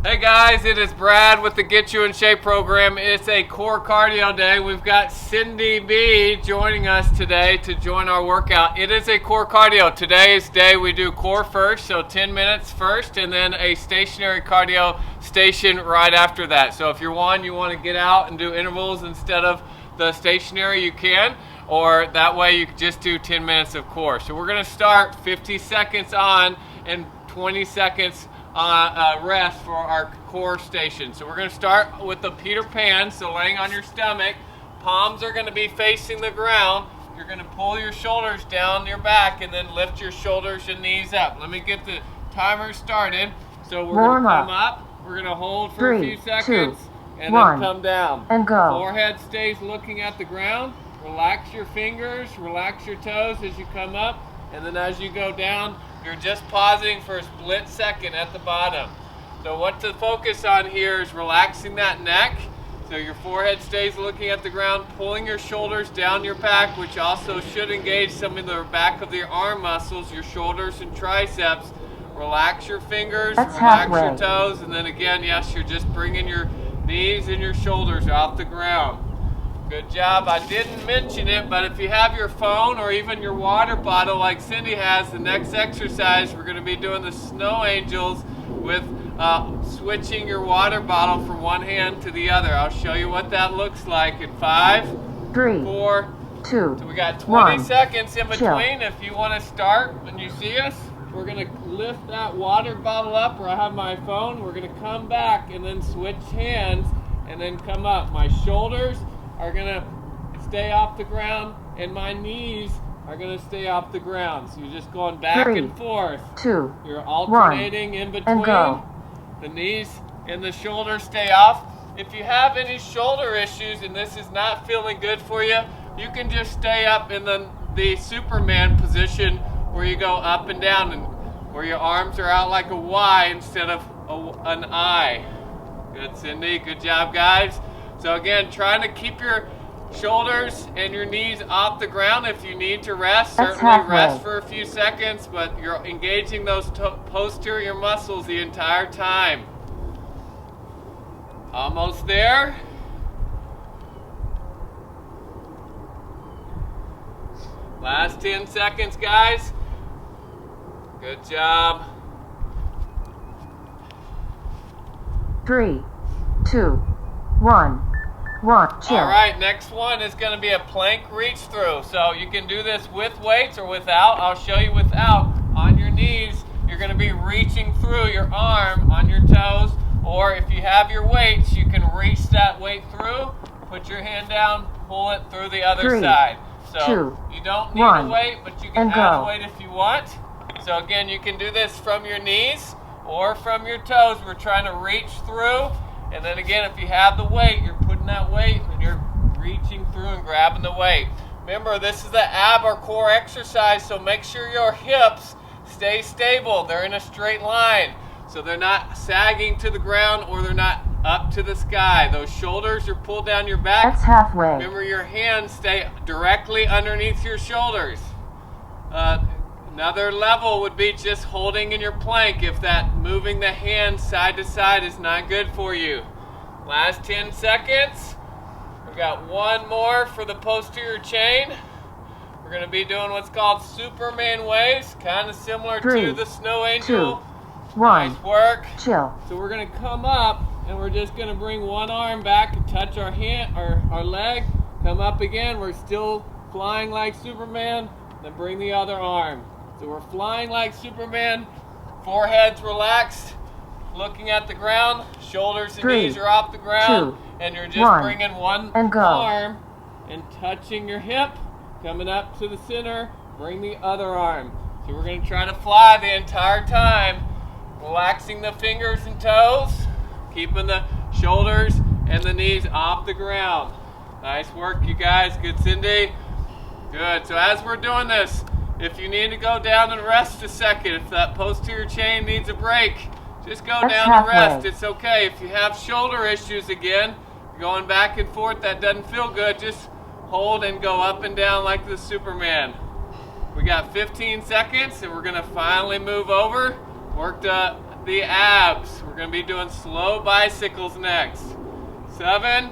Hey guys, it is Brad with the Get You in Shape program. It's a core cardio day. We've got Cindy B joining us today to join our workout. It is a core cardio. Today's day we do core first, so 10 minutes first, and then a stationary cardio station right after that. So if you want to get out and do intervals instead of the stationary, you can, or that way you can just do 10 minutes of core. So we're going to start 50 seconds on and 20 seconds rest for our core station. So we're going to start with the Peter Pan, so laying on your stomach. Palms are going to be facing the ground. You're going to pull your shoulders down your back and then lift your shoulders and knees up. Let me get the timer started. So we're going to come up. We're going to hold for a few seconds and then come down. And go. Forehead stays looking at the ground. Relax your fingers, relax your toes as you come up, and then as you go down, you're just pausing for a split second at the bottom. So what to focus on here is relaxing that neck. So your forehead stays looking at the ground, pulling your shoulders down your back, which also should engage some of the back of your arm muscles, your shoulders and triceps. Relax your fingers, relax your toes, and then again, yes, you're just bringing your knees and your shoulders off the ground. Good job. I didn't mention it, but if you have your phone or even your water bottle like Cindy has, the next exercise we're going to be doing the snow angels with switching your water bottle from one hand to the other. I'll show you what that looks like in 5, 3, 4, 2. So we got 20 1. seconds in between. Chill. If you want to start when you see us, we're going to lift that water bottle up where I have my phone. We're going to come back and then switch hands and then come up. My shoulders are going to stay off the ground and my knees are going to stay off the ground. So you're just going back 3, and forth. 2, You're alternating 1, in between. and go. The knees and the shoulders stay off. If you have any shoulder issues and this is not feeling good for you, you can just stay up in the Superman position where you go up and down and where your arms are out like a Y instead of an I. Good, Cindy. Good job, guys. So again, trying to keep your shoulders and your knees off the ground. If you need to rest, certainly rest for a few seconds, but you're engaging those posterior muscles the entire time. Almost there. Last 10 seconds, guys. Good job. 3, 2, 1. Chill. All right, next one is going to be a plank reach through. So you can do this with weights or without. I'll show you without. On your knees, you're going to be reaching through your arm on your toes, or if you have your weights, you can reach that weight through, put your hand down, pull it through the other 3, side. So 2, you don't need 1, a weight, but you can add a weight if you want. So again, you can do this from your knees or from your toes. We're trying to reach through. And then again, if you have the weight, you're putting that weight and you're reaching through and grabbing the weight. Remember, this is the ab or core exercise, so make sure your hips stay stable. They're in a straight line, so they're not sagging to the ground or they're not up to the sky. Those shoulders are pulled down your back. That's halfway. Remember, your hands stay directly underneath your shoulders. Another level would be just holding in your plank if that moving the hands side to side is not good for you. Last 10 seconds. We've got one more for the posterior chain. We're going to be doing what's called Superman waves, kind of similar 3, to the snow angel. 2, 1. Nice work. Chill. So we're going to come up and we're just going to bring one arm back and touch our hand or our leg. Come up again. We're still flying like Superman. Then bring the other arm. So we're flying like Superman, forehead's relaxed, looking at the ground, shoulders and 3, knees are off the ground, 2, and you're just 1, bringing one and go. arm and touching your hip, coming up to the center, bring the other arm. So we're going to try to fly the entire time, relaxing the fingers and toes, keeping the shoulders and the knees off the ground. Nice work, you guys. Good, Cindy. Good. So as we're doing this, if you need to go down and rest a second, if that posterior chain needs a break, just go down and rest. It's okay. If you have shoulder issues again, going back and forth, that doesn't feel good, just hold and go up and down like the Superman. We got 15 seconds and we're going to finally move over. Worked the abs. We're going to be doing slow bicycles next. 7,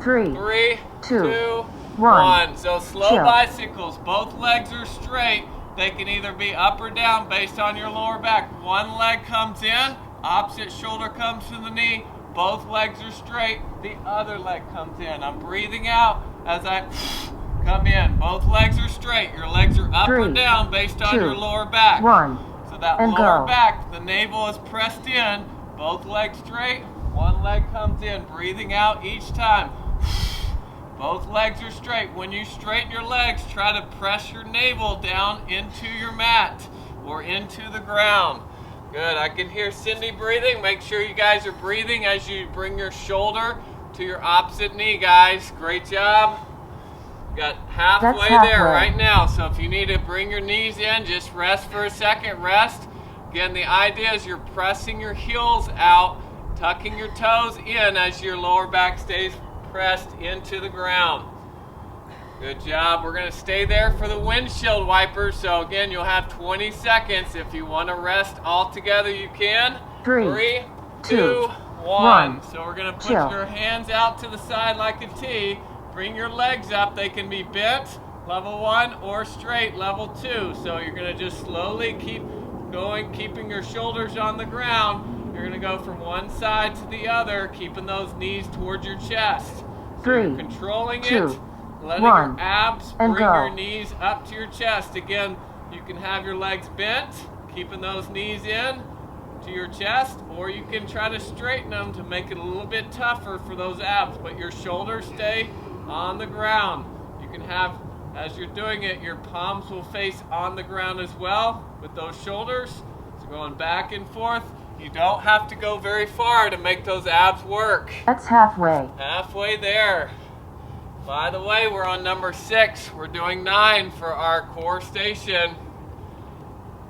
3, 2, 1. So slow bicycles, both legs are straight. They can either be up or down based on your lower back. One leg comes in, opposite shoulder comes to the knee, both legs are straight, the other leg comes in. I'm breathing out as I come in. Both legs are straight. Your legs are up or down based on your lower back. 1. So that lower back, the navel is pressed in, both legs straight, one leg comes in. Breathing out each time. Both legs are straight. When you straighten your legs, try to press your navel down into your mat or into the ground. Good. I can hear Cindy breathing. Make sure you guys are breathing as you bring your shoulder to your opposite knee, guys. Great job. You got halfway there right now. So if you need to bring your knees in, just rest for a second. Rest. Again, the idea is you're pressing your heels out, tucking your toes in as your lower back stays pressed into the ground. Good job. We're going to stay there for the windshield wipers. So again, you'll have 20 seconds. If you want to rest all together, you can. 3, 2, 1. So we're going to put your hands out to the side like a T. Bring your legs up. They can be bent, level 1, or straight, level 2. So you're going to just slowly keep going, keeping your shoulders on the ground. You're going to go from one side to the other, keeping those knees towards your chest. So you're controlling it, letting your abs bring your knees up to your chest. Again, you can have your legs bent, keeping those knees in to your chest, or you can try to straighten them to make it a little bit tougher for those abs, but your shoulders stay on the ground. You can have, as you're doing it, your palms will face on the ground as well with those shoulders. So going back and forth. You don't have to go very far to make those abs work. That's halfway. Halfway there. By the way, we're on number 6. We're doing 9 for our core station.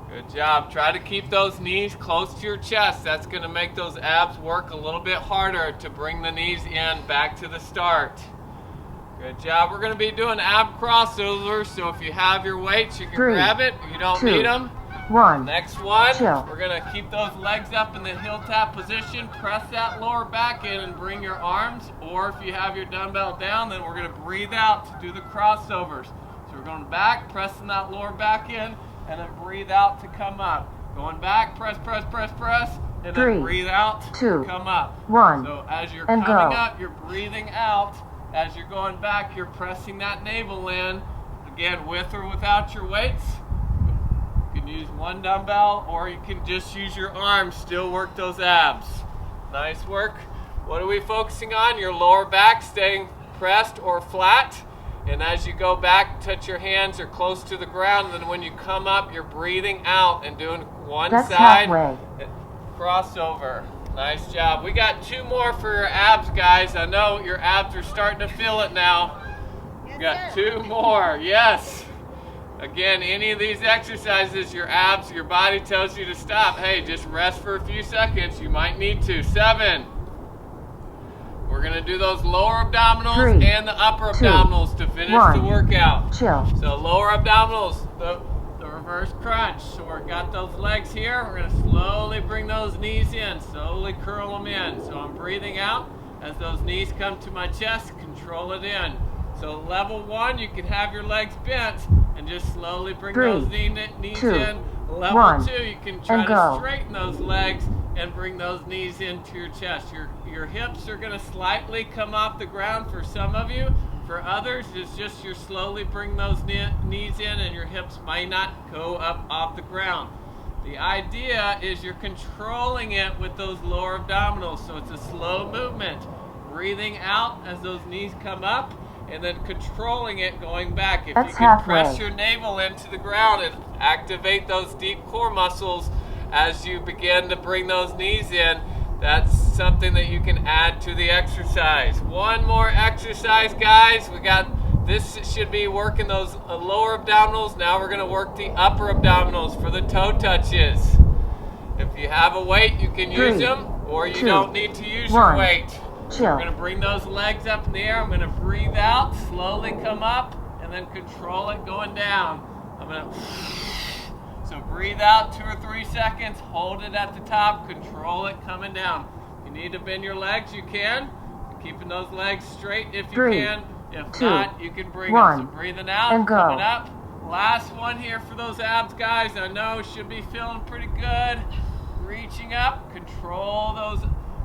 Good job. Try to keep those knees close to your chest. That's going to make those abs work a little bit harder to bring the knees in back to the start. Good job. We're going to be doing ab crossovers, so if you have your weights, you can grab it. If you don't need them. 1. Next one, we're going to keep those legs up in the heel tap position. Press that lower back in and bring your arms. Or if you have your dumbbell down, then we're going to breathe out to do the crossovers. So we're going back, pressing that lower back in, and then breathe out to come up. Going back, press, press, press, press, and then breathe out to come up. 1. So as you're coming up, you're breathing out. As you're going back, you're pressing that navel in. Again, with or without your weights. You can use one dumbbell, or you can just use your arms, still work those abs. Nice work. What are we focusing on? Your lower back staying pressed or flat. And as you go back, touch your hands are close to the ground. And then when you come up, you're breathing out and doing one side crossover. Nice job. We got 2 more for your abs, guys. I know your abs are starting to feel it now. We got 2 more. Yes. Again, any of these exercises, your abs, your body tells you to stop. Hey, just rest for a few seconds. You might need to. 7. We're going to do those lower abdominals and the upper abdominals to finish the workout. So lower abdominals, the reverse crunch. So we've got those legs here. We're going to slowly bring those knees in, slowly curl them in. So I'm breathing out as those knees come to my chest, control it in. So level 1, you can have your legs bent and just slowly bring those knees in. Level 2, you can try to straighten those legs and bring those knees into your chest. Your hips are going to slightly come off the ground for some of you. For others, it's just you slowly bring those knees in and your hips might not go up off the ground. The idea is you're controlling it with those lower abdominals, so it's a slow movement. Breathing out as those knees come up, and then controlling it going back. If you can press your navel into the ground and activate those deep core muscles as you begin to bring those knees in, that's something that you can add to the exercise. One more exercise, guys. This should be working those lower abdominals. Now we're going to work the upper abdominals for the toe touches. If you have a weight, you can use them, or you don't need to use your weight. I'm going to bring those legs up in the air. I'm going to breathe out, slowly come up, and then control it going down. So breathe out 2 or 3 seconds, hold it at the top, control it coming down. If you need to bend your legs, you can. Keeping those legs straight if you 3, can. If 2, not, you can bring 1, them. So breathing out, and go. coming up. Last one here for those abs, guys. I know should be feeling pretty good. Reaching up, control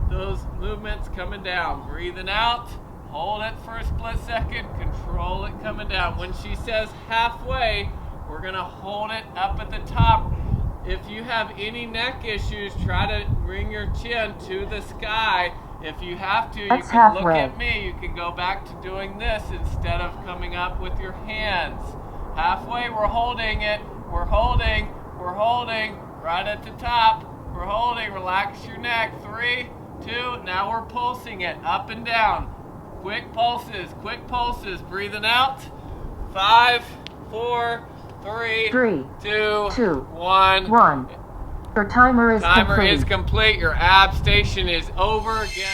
those movements coming down. Breathing out, hold it for a split second, control it coming down. When she says halfway, we're gonna hold it up at the top. If you have any neck issues, try to bring your chin to the sky. If you have to, you That's can look halfway. at me. You can go back to doing this instead of coming up with your hands. Halfway, we're holding it. We're holding right at the top. We're holding, relax your neck. 3, 2, now we're pulsing it up and down. Quick pulses, breathing out. 5, 4, 3, 2, 1. 1. Your timer is Timer complete. is complete. Your ab station is over again.